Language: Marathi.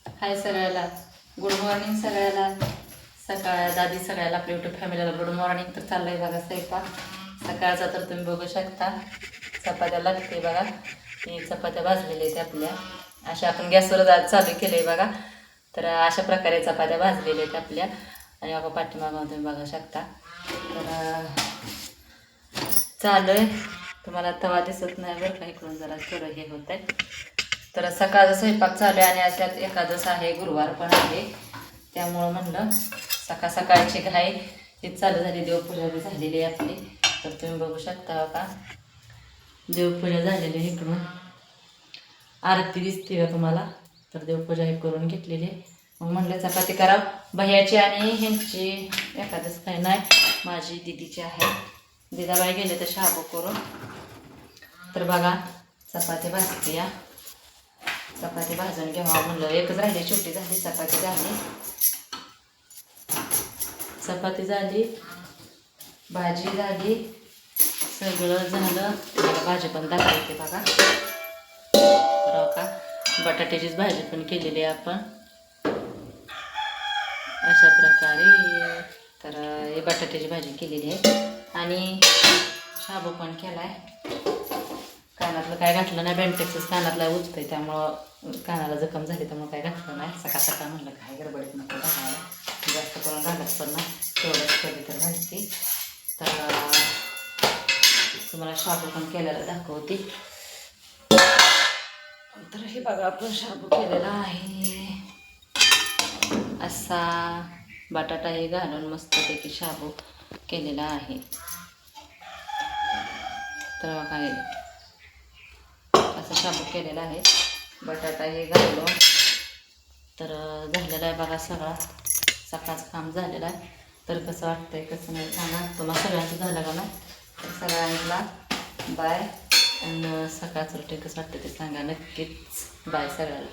हाय सगळ्याला, गुड मॉर्निंग सगळ्याला. दादी सगळ्याला, आपल्या यूट्यूब फॅमिलीला गुड मॉर्निंग. तर चाललंय बघा स्वयंपाक सकाळचा. तर तुम्ही बघू शकता चपात्या लागते बघा. ही चपात्या भाजलेल्या आहेत आपल्या. अशा आपण गॅसवर आज चालू केले बघा. तर अशा प्रकारे चपात्या भाजलेल्या आहेत आपल्या. आणि बाबा पाठीमागं तुम्ही बघू शकता. तर चालू आहे. तुम्हाला तवा दिसत नाही बरं का, इकडून जरा थोडं हे होत आहे. तर सकाळचा स्वयंपाक चालू आहे आणि अशात एकादश आहे, गुरुवार पण आहे. त्यामुळं म्हणलं सकाळची घाई ती चालू झाली. देवपूजा बी झालेली आहे आपली. तर तुम्ही बघू शकता का, देवपूजा झालेली आहे. इकडून आरती दिसते का तुम्हाला. तर देवपूजा हे करून घेतलेली. मग म्हणलं चपाती करावं. भैयाची आणि ह्यांची एकादश काही नाही, माझी दिदीची आहे. दिदाबाई गेले तर शाबू करून. तर बघा चपाती भाजते या. चपाती भाजून घ्यावा म्हणलं. एकच राहिली, छोटी झाली. चपाती झाली, भाजी झाली, सगळं झालं. मला भाजी पण दाखवते बघा. तर का बटाट्याचीच भाजी पण केलेली आहे आपण अशा प्रकारे. तर हे बटाट्याची भाजी केलेली आहे आणि शाबू पण केला आहे. कानातलं काय घातलं नाही, बेंटेक्सच कानातला उचतंय, त्यामुळं कानाला जखम झाली, त्यामुळं काय घातलं नाही. सकाळ म्हणलं काय गडबडीत नको घालायला, जास्त करून घालत पण नाही, तेवढंच कधी तर घालते. तर तुम्हाला शाबू पण केलेला दाखवते. तर हे बघा आपण शाबू केलेला आहे असा. बटाटा हे घालून मस्तपैकी शाबू केलेला आहे. तर बघा असं शाबू केलेला आहे, बटाटा हे घालून. तर झालेला आहे बघा सगळा. सकाळचं काम झालेलं आहे. तर कसं वाटतंय कसं नाही सांगा. तुम्हाला सगळ्यांचं झालं का नाही. तर सगळ्यांना बाय. आणि सकाळचं रुटीन कसं वाटतं ते सांगा नक्कीच. बाय सगळ्याला.